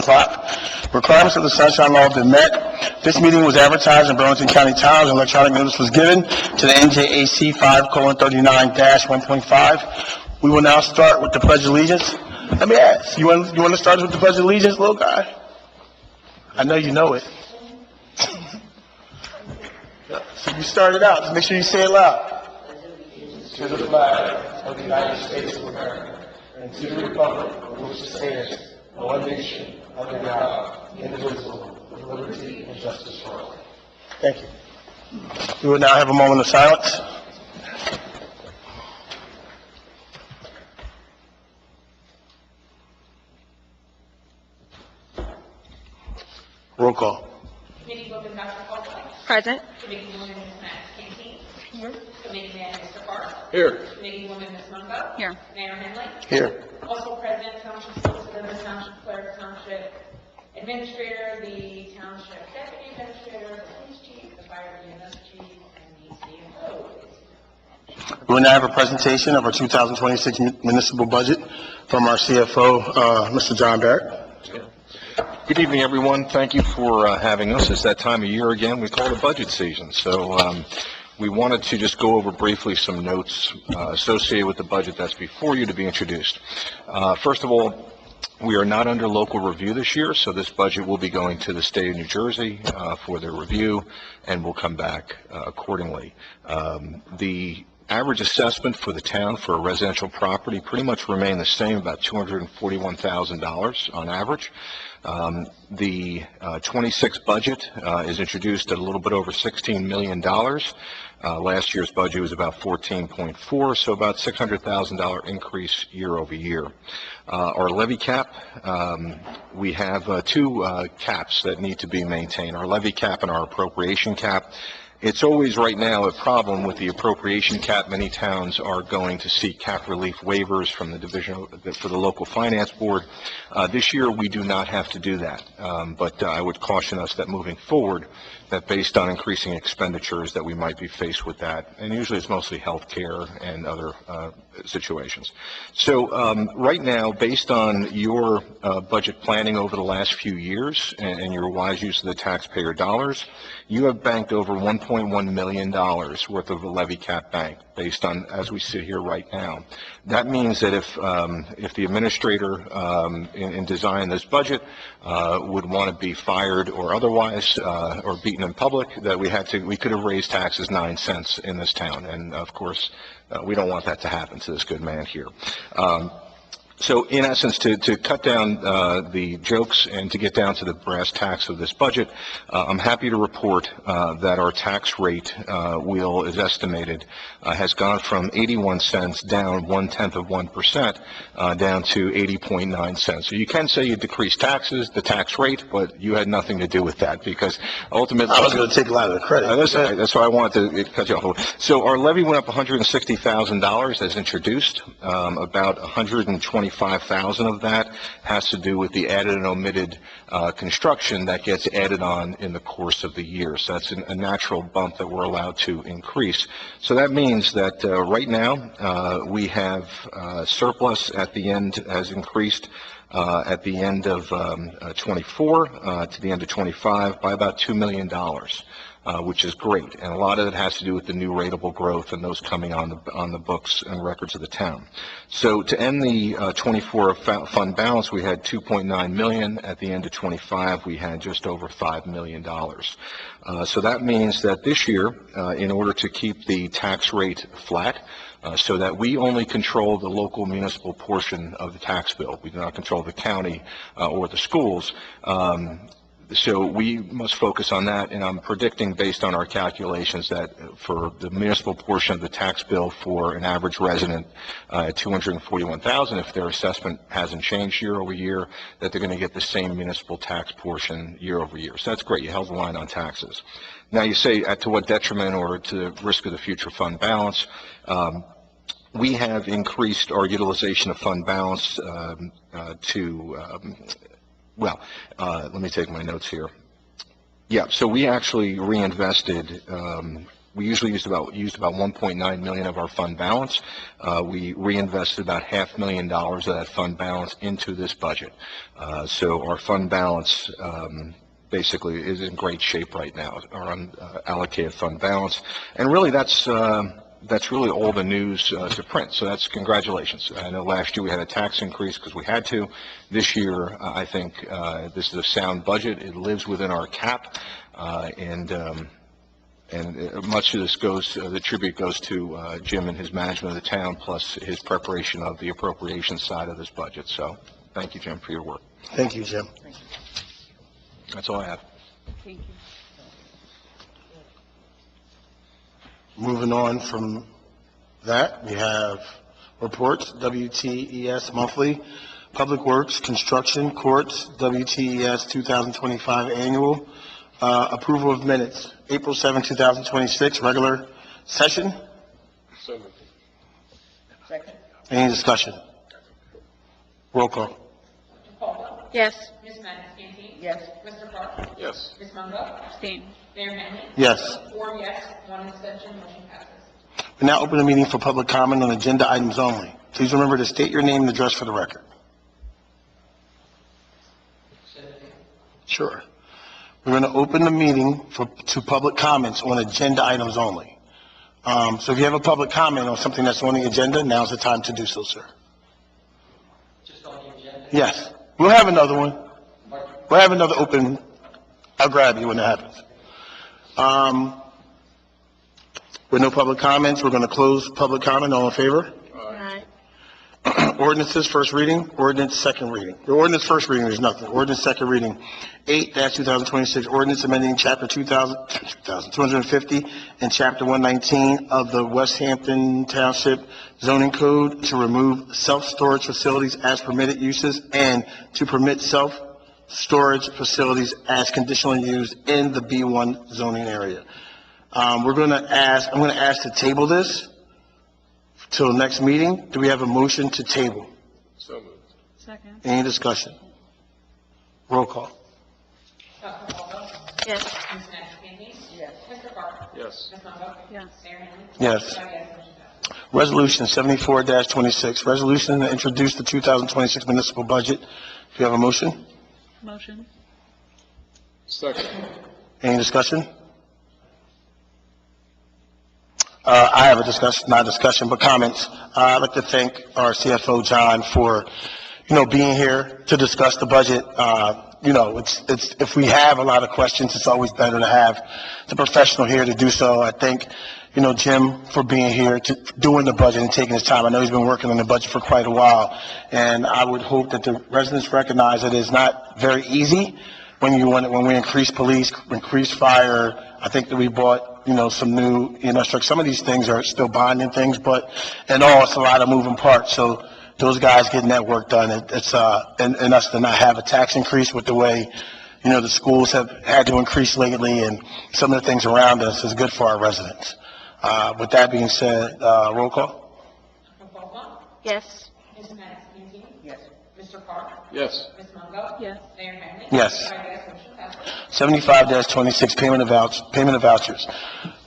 o'clock. Requirements of the Sunshine Law have been met. This meeting was advertised in Burlington County Times, and electronic notice was given to the NJAC 5:39-1.5. We will now start with the Pledge of Allegiance. Let me ask, you want to start with the Pledge of Allegiance, little guy? I know you know it. So you start it out. Just make sure you say it loud. To the flag of the United States of America, and to the republic for which it stands, one nation, under God, indivisible, with liberty and justice for all. Thank you. We will now have a moment of silence. Roll call. Committeewoman Dr. Caldwell. Present. Committeewoman Ms. Max Cantine. Here. Committeeman Mr. Park. Here. Committeewoman Ms. Mungo. Here. Mayor Henley. Here. Also present, Township Solicitor, the Township Clerk, Township Administrator, the Township Deputy Administrator, the Police Chief, the Fire EMS Chief, and the CFO. We will now have a presentation of our 2026 municipal budget from our CFO, Mr. John Barrett. Good evening, everyone. Thank you for having us. It's that time of year again. We call it budget season. So we wanted to just go over briefly some notes associated with the budget that's before you to be introduced. First of all, we are not under local review this year, so this budget will be going to the state of New Jersey for their review, and we'll come back accordingly. The average assessment for the town for a residential property pretty much remained the same, about $241,000 on average. The 26 budget is introduced at a little bit over $16 million. Last year's budget was about 14.4, so about $600,000 increase year over year. Our levy cap, we have two caps that need to be maintained, our levy cap and our appropriation cap. It's always right now a problem with the appropriation cap. Many towns are going to seek cap relief waivers from the division for the local finance board. This year we do not have to do that, but I would caution us that moving forward, that based on increasing expenditures that we might be faced with that, and usually it's mostly health care and other situations. So right now, based on your budget planning over the last few years and your wise use of the taxpayer dollars, you have banked over $1.1 million worth of a levy cap bank based on, as we sit here right now. That means that if the administrator in designing this budget would want to be fired or otherwise or beaten in public, that we could have raised taxes 9 cents in this town, and of course we don't want that to happen to this good man here. So in essence, to cut down the jokes and to get down to the brass tacks of this budget, I'm happy to report that our tax rate wheel is estimated has gone from 81 cents down 0.1%, down to 80.9 cents. So you can say you decreased taxes, the tax rate, but you had nothing to do with that, because ultimately I was going to take a lot of the credit. That's why I wanted to cut you off. So our levy went up $160,000 as introduced. About $125,000 of that has to do with the added and omitted construction that gets added on in the course of the year. So that's a natural bump that we're allowed to increase. So that means that right now we have surplus at the end has increased at the end of 24 to the end of 25 by about $2 million. Which is great, and a lot of it has to do with the new rateable growth and those coming on the books and records of the town. So to end the 24 fund balance, we had 2.9 million. At the end of 25, we had just over $5 million. So that means that this year, in order to keep the tax rate flat, so that we only control the local municipal portion of the tax bill, we do not control the county or the schools. So we must focus on that, and I'm predicting based on our calculations that for the municipal portion of the tax bill for an average resident at $241,000, if their assessment hasn't changed year over year, that they're going to get the same municipal tax portion year over year. So that's great. You held the line on taxes. Now you say to what detriment or to the risk of the future fund balance? We have increased our utilization of fund balance let me take my notes here. Yeah, so we actually reinvested we usually used about 1.9 million of our fund balance. We reinvested about $500,000 of that fund balance into this budget. So our fund balance basically is in great shape right now, our unallocated fund balance. And really that's really all the news to print. So that's congratulations. I know last year we had a tax increase because we had to. This year, I think this is a sound budget. It lives within our cap, and much of this goes, the tribute goes to Jim and his management of the town, plus his preparation of the appropriation side of this budget. So thank you, Jim, for your work. Thank you, Jim. That's all I have. Thank you. Moving on from that, we have reports, WTES monthly, Public Works, Construction, Courts, WTES 2025 annual, approval of minutes, April 7, 2026, regular session. So moved. Second. Any discussion? Roll call. Mr. Caldwell. Yes. Ms. Maniscalco. Yes. Mr. Parker. Yes. Ms. Mungo. Abstain. Mayor Henry. Yes. 4 yes, 1 abstention, motion passes. We now open the meeting for public comment on agenda items only. Please remember to state your name and address for the record. Sure. We're going to open the meeting to public comments on agenda items only. So if you have a public comment on something that's on the agenda, now's the time to do so, sir. Just on the agenda? Yes. We'll have another one. We'll have another open. I'll grab you when that happens. With no public comments, we're going to close public comment. All in favor? Aye. Ordinances, first reading. Ordinance, second reading. The ordinance, first reading, there's nothing. Ordinance, second reading. 8-2026, ordinance amending chapter 250 and chapter 119 of the West Hampton Township zoning code to remove self-storage facilities as permitted uses and to permit self-storage facilities as conditionally used in the B1 zoning area. I'm going to ask to table this till next meeting. Do we have a motion to table? So moved. Second. Any discussion? Roll call. Dr. Caldwell. Yes. Ms. Maniscalco. Yes. Mr. Parker. Yes. Ms. Mungo. Yes. Mayor Henry. Yes. 5 yes, motion passes. Resolution 74-26, resolution to introduce the 2026 municipal budget. Do you have a motion? Motion. Second. Any discussion? I have a discussion, not discussion, but comments. I'd like to thank our CFO, John, for, being here to discuss the budget. It's if we have a lot of questions, it's always better to have the professional here to do so. I thank, Jim for being here to doing the budget and taking his time. I know he's been working on the budget for quite a while, and I would hope that the residents recognize that it's not very easy when we increase police, increase fire. I think that we bought, some new, some of these things are still bonding things, but in all, it's a lot of moving parts. So those guys getting that work done, it's and us to not have a tax increase with the way, the schools have had to increase lately, and some of the things around us is good for our residents. With that being said, roll call. Dr. Caldwell. Yes. Ms. Maniscalco. Yes. Mr. Parker. Yes. Ms. Mungo. Yes. Mayor Henry. Yes. 5 yes, motion passes. 75-26, payment of vouchers.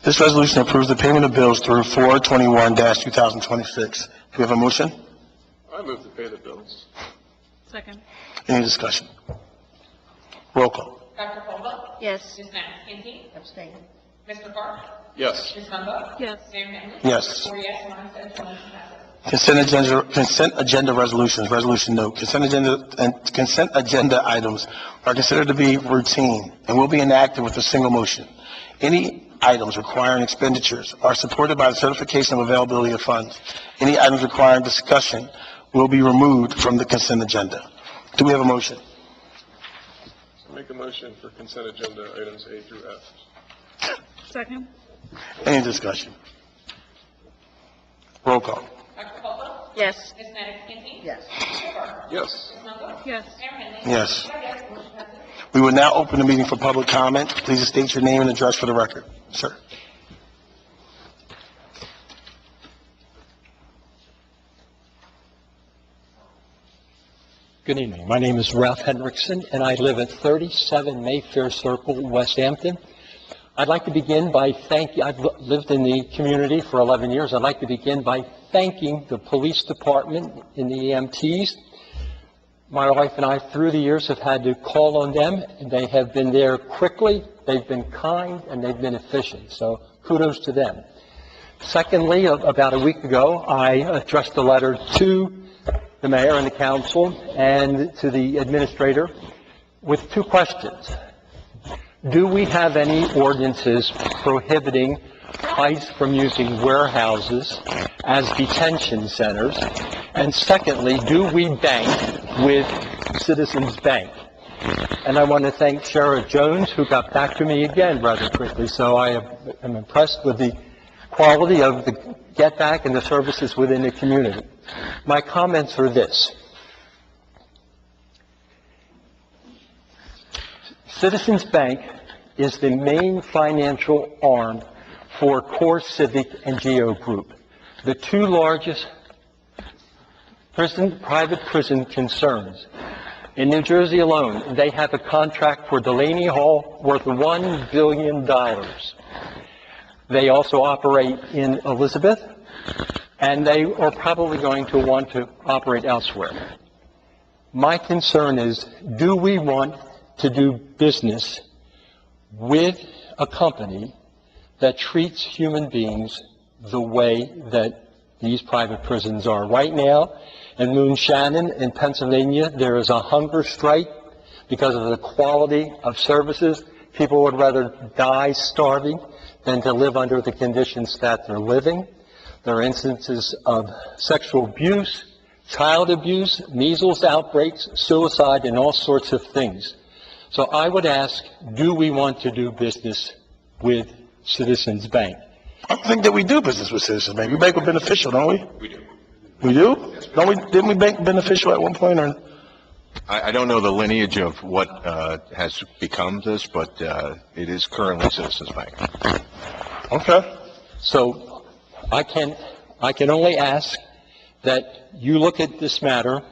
This resolution approves the payment of bills through 4/21/2026. Do we have a motion? I move to pay the bills. Second. Any discussion? Roll call. Dr. Caldwell. Yes. Ms. Maniscalco. Abstain. Mr. Parker. Yes. Ms. Mungo. Yes. Mayor Henry. Yes. 4 yes, 1 abstention, motion passes. Consent agenda resolutions. Resolution note. Consent agenda items are considered to be routine and will be enacted with a single motion. Any items requiring expenditures are supported by the certification of availability of funds. Any items requiring discussion will be removed from the consent agenda. Do we have a motion? Make a motion for consent agenda items A through F. Second. Any discussion? Roll call. Dr. Caldwell. Yes. Ms. Maniscalco. Yes. Mr. Parker. Yes. Ms. Mungo. Yes. Mayor Henry. Yes. 5 yes, motion passes. We will now open the meeting for public comment. Please state your name and address for the record. Sir. Good evening. My name is Ralph Hendrickson, and I live at 37 Mayfair Circle, West Hampton. I'd like to begin by I've lived in the community for 11 years. I'd like to begin by thanking the police department and the EMTs. My wife and I, through the years, have had to call on them, and they have been there quickly, they've been kind, and they've been efficient. So kudos to them. Secondly, about a week ago, I addressed a letter to the mayor and the council and to the administrator with two questions. Do we have any ordinances prohibiting ICE from using warehouses as detention centers? And secondly, do we bank with Citizens Bank? And I want to thank Sheriff Jones, who got back to me again rather quickly. So I am impressed with the quality of the get back and the services within the community. My comments are this. Citizens Bank is the main financial arm for Core Civic and Geo Group, the two largest private prison concerns. In New Jersey alone, they have a contract for Delaney Hall worth $1 billion. They also operate in Elizabeth, and they are probably going to want to operate elsewhere. My concern is, do we want to do business with a company that treats human beings the way that these private prisons are? Right now, in Moon Shannon in Pennsylvania, there is a hunger strike because of the quality of services. People would rather die starving than to live under the conditions that they're living. There are instances of sexual abuse, child abuse, measles outbreaks, suicide, and all sorts of things. So I would ask, do we want to do business with Citizens Bank? I don't think that we do business with Citizens Bank. We bank with Beneficial, don't we? We do. We do? Didn't we bank Beneficial at one point? Or? I don't know the lineage of what has become this, but it is currently Citizens Bank. Okay. So I can only ask that you look at this matter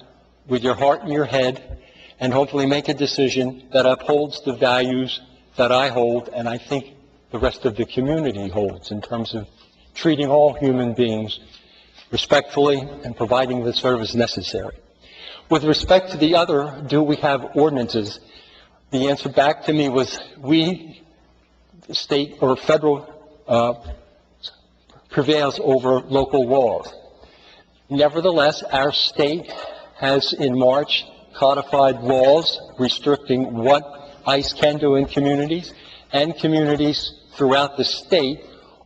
with your heart and your head and hopefully make a decision that upholds the values that I hold and I think the rest of the community holds in terms of treating all human beings respectfully and providing the service necessary. With respect to the other, do we have ordinances? The answer back to me was we, state or federal, prevails over local laws. Nevertheless, our state has in March codified laws restricting what ICE can do in communities, and communities throughout the state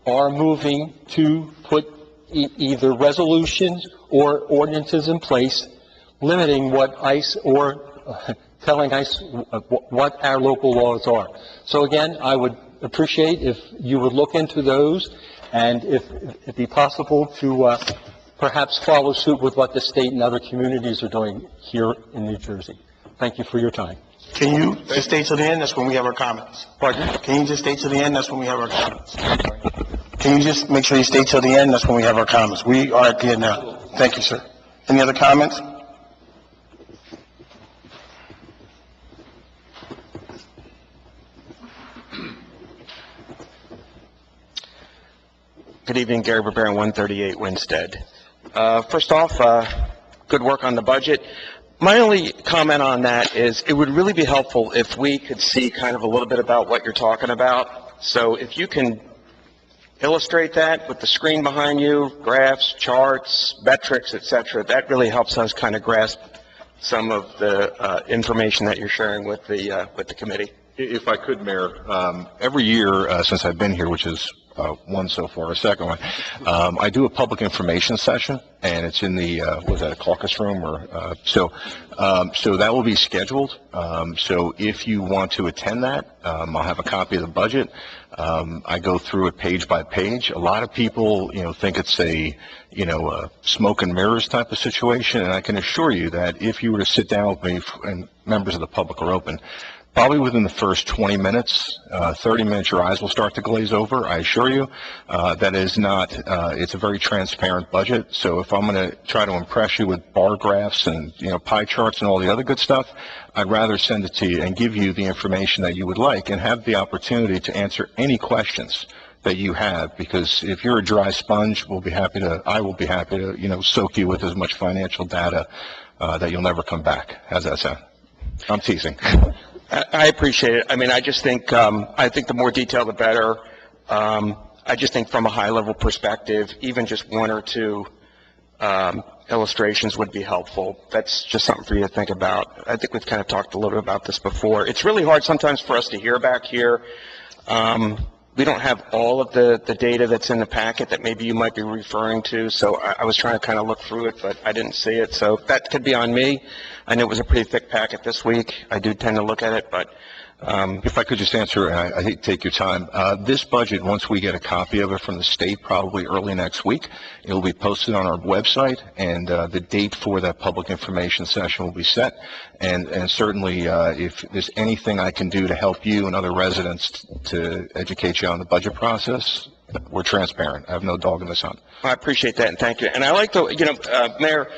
are moving to put either resolutions or ordinances in place limiting what ICE or telling ICE what our local laws are. So again, I would appreciate if you would look into those and if it be possible to perhaps follow suit with what the state and other communities are doing here in New Jersey. Thank you for your time. Can you just stay till the end? That's when we have our comments. Pardon? Can you just stay till the end? That's when we have our comments. Can you just make sure you stay till the end? That's when we have our comments. We are at the end now. Thank you, sir. Any other comments? Good evening, Gary Barbera, 138 Winstead. First off, good work on the budget. My only comment on that is it would really be helpful if we could see kind of a little bit about what you're talking about. So if you can illustrate that with the screen behind you, graphs, charts, metrics, etc., that really helps us kind of grasp some of the information that you're sharing with the committee. If I could, Mayor, every year since I've been here, which is one so far, a second one, I do a public information session, and it's in the, was that a caucus room or, so that will be scheduled. So if you want to attend that, I'll have a copy of the budget. I go through it page by page. A lot of people, think it's a smoke and mirrors type of situation, and I can assure you that if you were to sit down with me, and members of the public are open, probably within the first 20 minutes, 30 minutes, your eyes will start to glaze over, I assure you. That is not, it's a very transparent budget, so if I'm going to try to impress you with bar graphs and, pie charts and all the other good stuff, I'd rather send it to you and give you the information that you would like and have the opportunity to answer any questions that you have, because if you're a dry sponge, I will be happy to, soak you with as much financial data that you'll never come back. How's that sound? I'm teasing. I appreciate it. I mean, I just think, I think the more detail, the better. I just think from a high-level perspective, even just one or two illustrations would be helpful. That's just something for you to think about. I think we've kind of talked a little bit about this before. It's really hard sometimes for us to hear back here. We don't have all of the data that's in the packet that maybe you might be referring to, so I was trying to kind of look through it, but I didn't see it, so that could be on me. I know it was a pretty thick packet this week. I do tend to look at it, but if I could just answer, and I hate to take your time, this budget, once we get a copy of it from the state, probably early next week, it will be posted on our website, and the date for that public information session will be set. And certainly, if there's anything I can do to help you and other residents to educate you on the budget process, we're transparent. I have no dog in this hunt. I appreciate that, and thank you. And I like to, Mayor,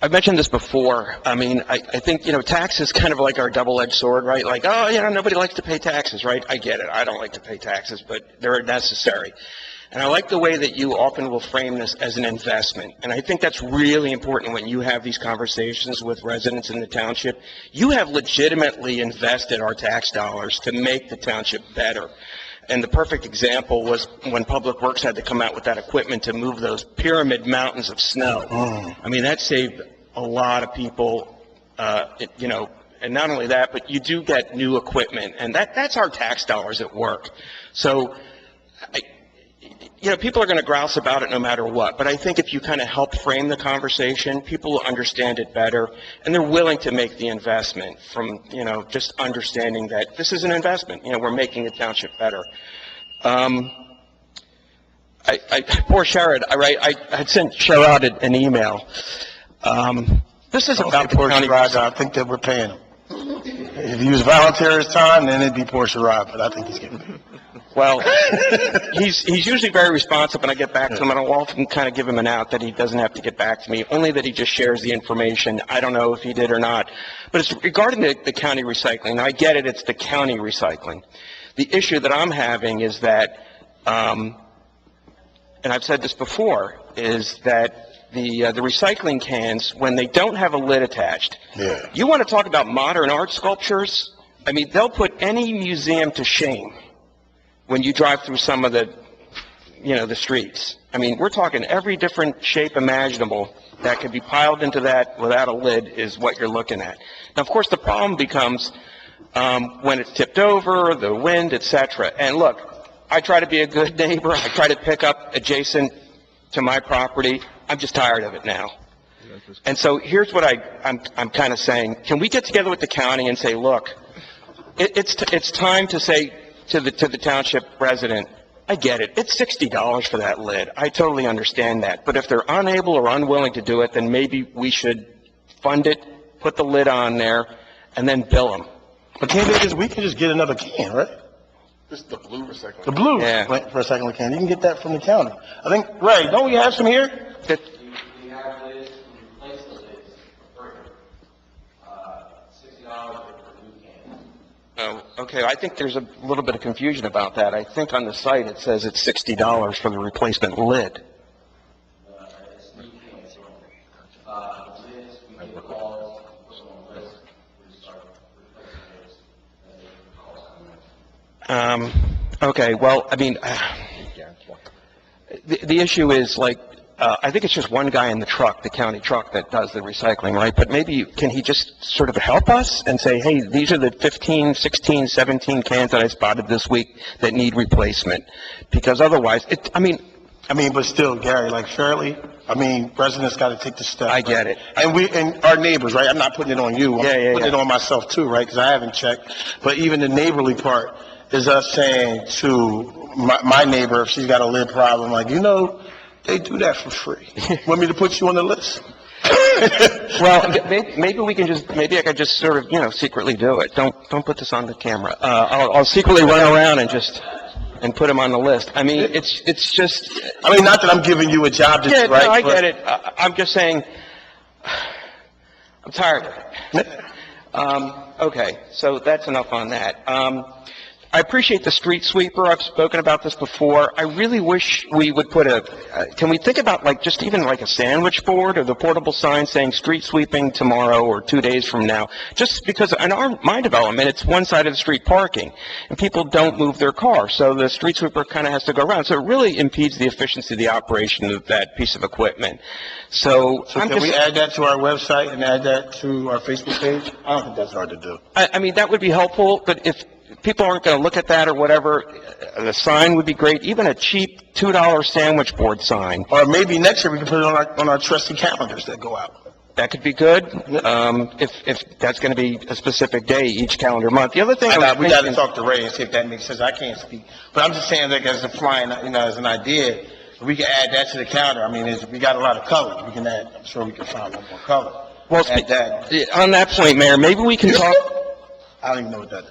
I've mentioned this before. I mean, I think, tax is kind of like our double-edged sword, right? Like, nobody likes to pay taxes, right? I get it. I don't like to pay taxes, but they're necessary. And I like the way that you often will frame this as an investment. And I think that's really important when you have these conversations with residents in the township. You have legitimately invested our tax dollars to make the township better. And the perfect example was when Public Works had to come out with that equipment to move those pyramid mountains of snow. I mean, that saved a lot of people, and not only that, but you do get new equipment, and that's our tax dollars at work. So, people are going to grouse about it no matter what, but I think if you kind of help frame the conversation, people will understand it better, and they're willing to make the investment from, just understanding that this is an investment. We're making the township better. Poor Sherrod, I had sent Sherrod an email. This is about the county. I think that we're paying him. If he was volunteer his time, then it'd be Portia Rod, but I think he's getting paid. Well, he's usually very responsive, and I get back to him, and I'll often kind of give him an out that he doesn't have to get back to me, only that he just shares the information. I don't know if he did or not. But it's regarding the county recycling. Now, I get it, it's the county recycling. The issue that I'm having is that, and I've said this before, is that the recycling cans, when they don't have a lid attached, you want to talk about modern art sculptures? I mean, they'll put any museum to shame when you drive through some of the, the streets. I mean, we're talking every different shape imaginable that could be piled into that without a lid is what you're looking at. Now, of course, the problem becomes when it's tipped over, the wind, etc. And look, I try to be a good neighbor. I try to pick up adjacent to my property. I'm just tired of it now. And so here's what I'm kind of saying. Can we get together with the county and say, look, it's time to say to the township resident, I get it. It's $60 for that lid. I totally understand that. But if they're unable or unwilling to do it, then maybe we should fund it, put the lid on there, and then bill them. But we can just get another can, right? This is the blue recycling. The blue recycling can. You can get that from the county. I think, Ray, don't we have some here? We have lids, we replace the lids for free. $60 for new cans. Oh, okay. I think there's a little bit of confusion about that. I think on the site it says it's $60 for the replacement lid. It's new cans. Lids, we get calls, put them on the list, we start replacing lids as the calls come in. Okay, well, I mean, the issue is, like, I think it's just one guy in the truck, the county truck, that does the recycling, right? But maybe, can he just sort of help us and say, hey, these are the 15, 16, 17 cans that I spotted this week that need replacement? Because otherwise, but still, Gary, like, fairly, residents got to take the step. I get it. And our neighbors, right? I'm not putting it on you. I'm putting it on myself too, right? Because I haven't checked. But even the neighborly part is us saying to my neighbor, if she's got a lid problem, like, they do that for free. Want me to put you on the list? Well, maybe we can just, maybe I could just sort of, secretly do it. Don't put this on the camera. I'll secretly run around and put them on the list. I mean, it's just, I mean, not that I'm giving you a job yeah, just right. no, I but- get it. I'm just saying, I'm tired of it. Okay, so that's enough on that. I appreciate the street sweeper. I've spoken about this before. I really wish we would put can we think about like just even like a sandwich board or the portable sign saying street sweeping tomorrow or 2 days from now? Just because in my development, it's one side of the street parking and people don't move their car. So the street sweeper kind of has to go around. So it really impedes the efficiency of the operation of that piece of equipment. So Can we add that to our website and add that to our Facebook page? I don't think that's hard to do. I mean, that would be helpful, but if people aren't going to look at that or whatever, the sign would be great, even a cheap $2 sandwich board sign. Or maybe next year we can put it on our trusty calendars that go out. That could be good, if that's going to be a specific day each calendar month. The other thing We got to thinking- talk to Ray and see if that makes sense. I can't speak, but I'm just saying that as a flying, as an idea, we can add that to the calendar. I mean, we got a lot of colors. We can add. I'm sure we can find one more color. Well, add that. on that point, Mayor, maybe we can talk. I don't even know what that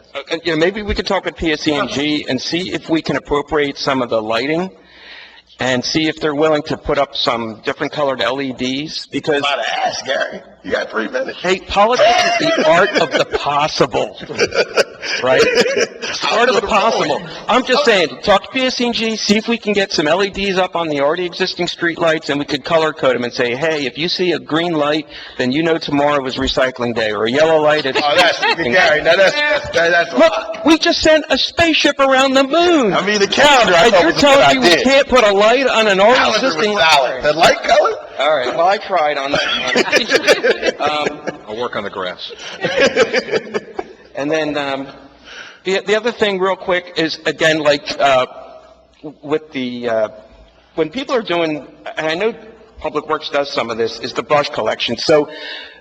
is. Maybe we could talk with PSE&G and see if we can appropriate some of the lighting and see if they're willing to put up some different colored LEDs, because, I'm about to ask, Gary. You got 3 minutes. hey, politics is the art of the possible, right? It's the art of the possible. I'm just saying, talk to PSE&G, see if we can get some LEDs up on the already existing street lights, and we could color code them and say, hey, if you see a green light, then you know tomorrow is recycling day, or a yellow light, it's... Oh, that's Gary. Now that's Look, we just sent a spaceship around the moon. I mean, the calendar. I And thought you're was a good telling me we idea. can't put a light on an already Calendar existing... was solid. The light color? All right, well, I tried on that one. I'll work on the grass. And then, the other thing real quick is, again, like, with the, when people are doing, and I know Public Works does some of this, is the brush collection. So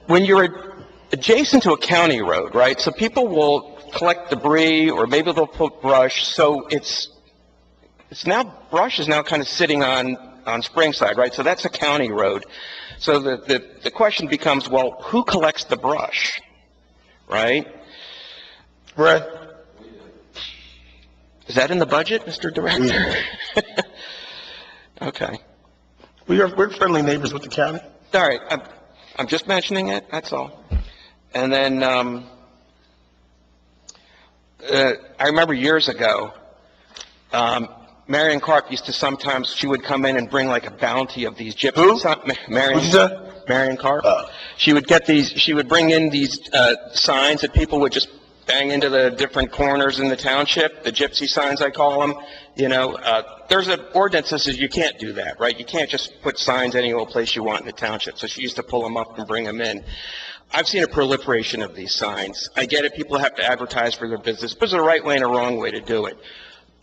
when you're adjacent to a county road, right, so people will collect debris, or maybe they'll put brush, so brush is now kind of sitting on Springside, right? So that's a county road. So the question becomes, well, who collects the brush, right? Right. Is that in the budget, Mr. Director? Okay. We're friendly neighbors with the county. All right, I'm just mentioning it, that's all. And then, I remember years ago, Marion Karp used to sometimes, she would come in and bring like a bounty of these gypsy... Who? Marion. What'd you say? Marion Karp. Oh. She would bring in these, signs that people would just bang into the different corners in the township, the gypsy signs, I call them. There's an ordinance that says you can't do that, right? You can't just put signs any old place you want in the township. So she used to pull them up and bring them in. I've seen a proliferation of these signs. I get it, people have to advertise for their business, but there's a right way and a wrong way to do it.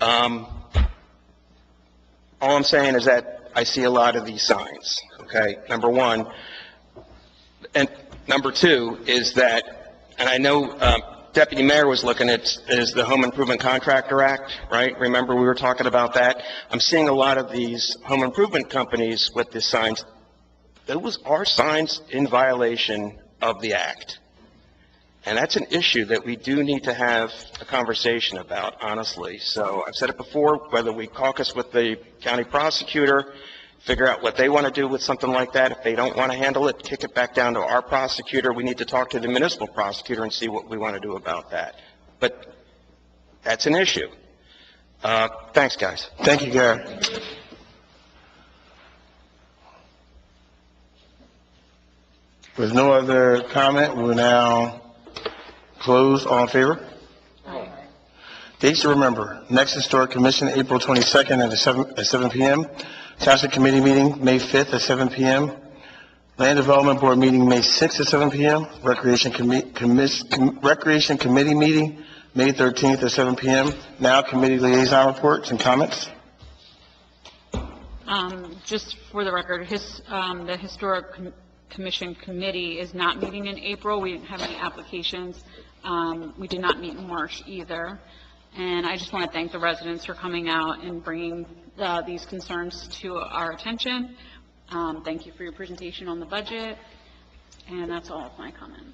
All I'm saying is that I see a lot of these signs, okay? Number one. And number two is that, and I know Deputy Mayor was looking at, is the Home Improvement Contractor Act, right? Remember, we were talking about that? I'm seeing a lot of these home improvement companies with these signs. Those are signs in violation of the act. And that's an issue that we do need to have a conversation about, honestly. So I've said it before, whether we caucus with the county prosecutor, figure out what they want to do with something like that. If they don't want to handle it, kick it back down to our prosecutor. We need to talk to the municipal prosecutor and see what we want to do about that. But that's an issue. Thanks, guys. Thank you, Gary. With no other comment, we'll now close. All in favor? Dates to remember: next Historic Commission, April 22nd at 7 p.m. Township Committee meeting, May 5th at 7 p.m. Land Development Board meeting, May 6th at 7 p.m. Recreation Committee meeting, May 13th at 7 p.m. Now, committee liaison reports and comments. Just for the record, the Historic Commission Committee is not meeting in April. We didn't have any applications. We did not meet in March either. And I just want to thank the residents for coming out and bringing these concerns to our attention. Thank you for your presentation on the budget. And that's all of my comments.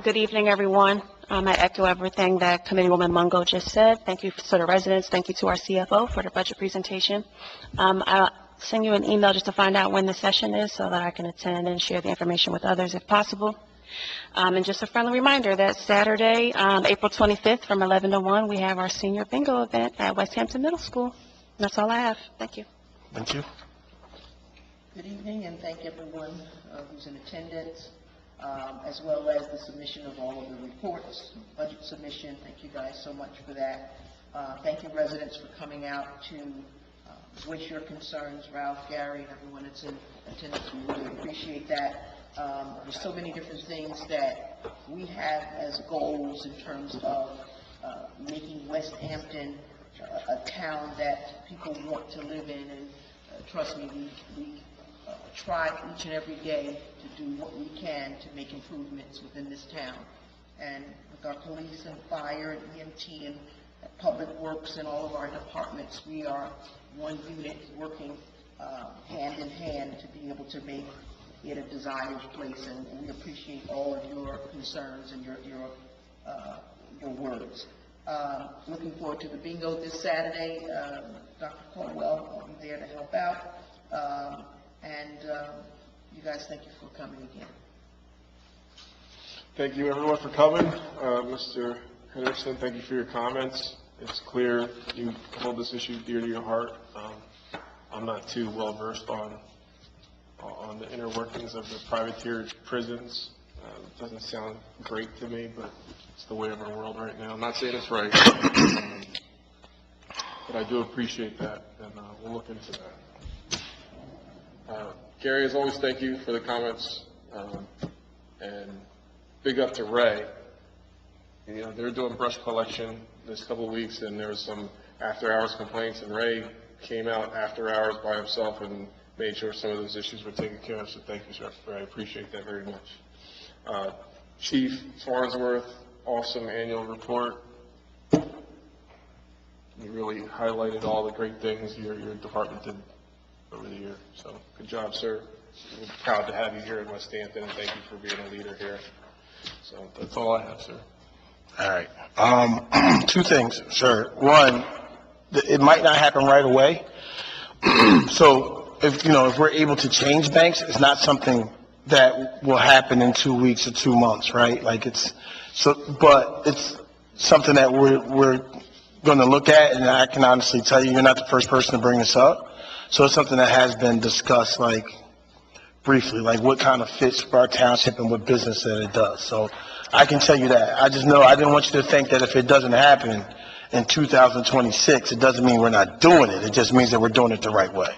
Good evening, everyone. I echo everything that Committeewoman Mungo just said. Thank you to the residents. Thank you to our CFO for the budget presentation. I'll send you an email just to find out when the session is so that I can attend and share the information with others if possible. And just a friendly reminder that Saturday, April 25th from 11 to 1, we have our senior bingo event at West Hampton Middle School. That's all I have. Thank you. Thank you. Good evening, and thank everyone who's in attendance, as well as the submission of all of the reports, budget submission. Thank you guys so much for that. Thank you, residents, for coming out to voice your concerns. Ralph, Gary, and everyone that's in attendance, we really appreciate that. There's so many different things that we have as goals in terms of making West Hampton a town that people want to live in, and trust me, we try each and every day to do what we can to make improvements within this town. And with our police and fire and EMT and public works and all of our departments, we are one unit working hand in hand to be able to make it a desired place. And we appreciate all of your concerns and your words. Looking forward to the bingo this Saturday. Dr. Caldwell will be there to help out. You guys, thank you for coming again. Thank you, everyone, for coming. Mr. Henderson, thank you for your comments. It's clear you hold this issue dear to your heart. I'm not too well versed on the inner workings of the privateer prisons. It doesn't sound great to me, but it's the way of our world right now. I'm not saying it's right, but I do appreciate that, and we'll look into that. Gary, as always, thank you for the comments, and big up to Ray. You know, they're doing brush collection this couple of weeks, and there was some after-hours complaints, and Ray came out after hours by himself and made sure some of those issues were taken care of, so thank you, sir. I appreciate that very much. Chief Farnsworth, awesome annual report. You really highlighted all the great things your department did over the year, so good job, sir. We're proud to have you here in West Hampton, and thank you for being a leader here. So that's all I have, sir. All right. Two things, sir. One, it might not happen right away. So if we're able to change banks, it's not something that will happen in 2 weeks or 2 months, right? But it's something that we're going to look at, and I can honestly tell you, you're not the first person to bring this up. So it's something that has been discussed, briefly, what kind of fits for our township and what business that it does. So I can tell you that. I just know I didn't want you to think that if it doesn't happen in 2026, it doesn't mean we're not doing it. It just means that we're doing it the right way.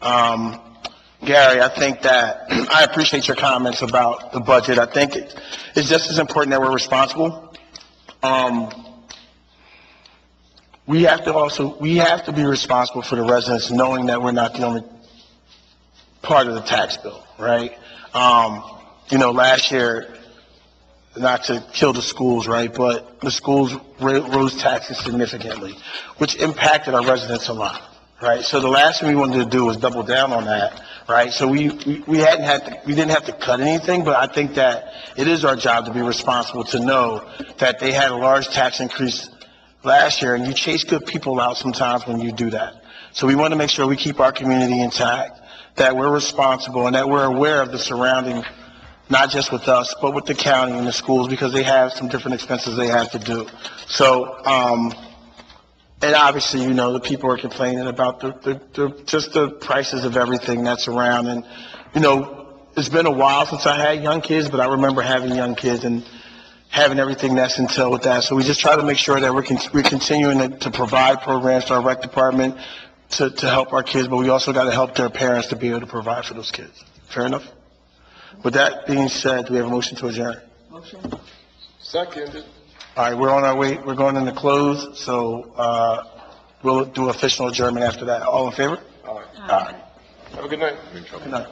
Gary, I think that I appreciate your comments about the budget. I think it's just as important that we're responsible. We have to be responsible for the residents, knowing that we're not the only part of the tax bill, right? Last year, not to kill the schools, right, but the schools rose taxes significantly, which impacted our residents a lot, right? So the last thing we wanted to do was double down on that, right? So we didn't have to cut anything, but I think that it is our job to be responsible to know that they had a large tax increase last year, and you chase good people out sometimes when you do that. So we want to make sure we keep our community intact, that we're responsible, and that we're aware of the surrounding, not just with us, but with the county and the schools, because they have some different expenses they have to do. So, and obviously, the people are complaining about just the prices of everything that's around. And, it's been a while since I had young kids, but I remember having young kids and having everything that's entailed with that. So we just try to make sure that we're continuing to provide programs to our rec department to help our kids, but we also got to help their parents to be able to provide for those kids. Fair enough? With that being said, do we have a motion to adjourn? Motion? Second. All right, we're on our way. We're going into close, so we'll do official adjournment after that. All in favor? All right. All right. Have a good night. Good night.